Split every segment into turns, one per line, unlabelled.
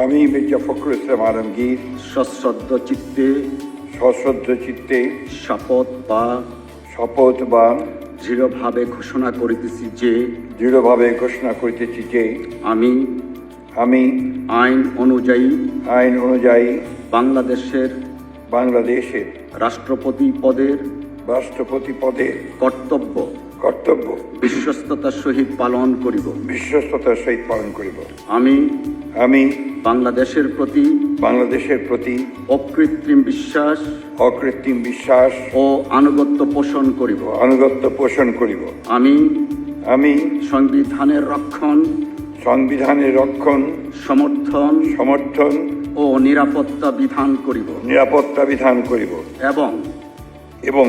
আমি মির্জা ফখরুল ইসলাম আলমগীর
সশ্রদ্ধ চিত্তে শপথ বা দৃঢ়ভাবে ঘোষণা করিতেছি যে আমি আইন অনুযায়ী বাংলাদেশের রাষ্ট্রপতি পদের কর্তব্য বিশ্বস্ততার সহিত পালন করিব। আমি বাংলাদেশের প্রতি অকৃত্রিম বিশ্বাস ও আনুগত্য পোষণ করিব। আমি সংবিধানের রক্ষণ সমর্থন ও নিরাপত্তা বিধান করিব এবং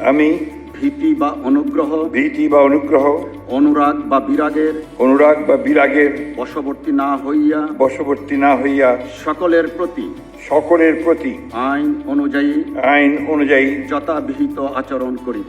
আমি ভীতি বা অনুগ্রহ অনুরাগ বা বিরাগের বশবর্তী না হইয়া সকলের প্রতি আইন অনুযায়ী যথাবিহিত আচরণ করিব।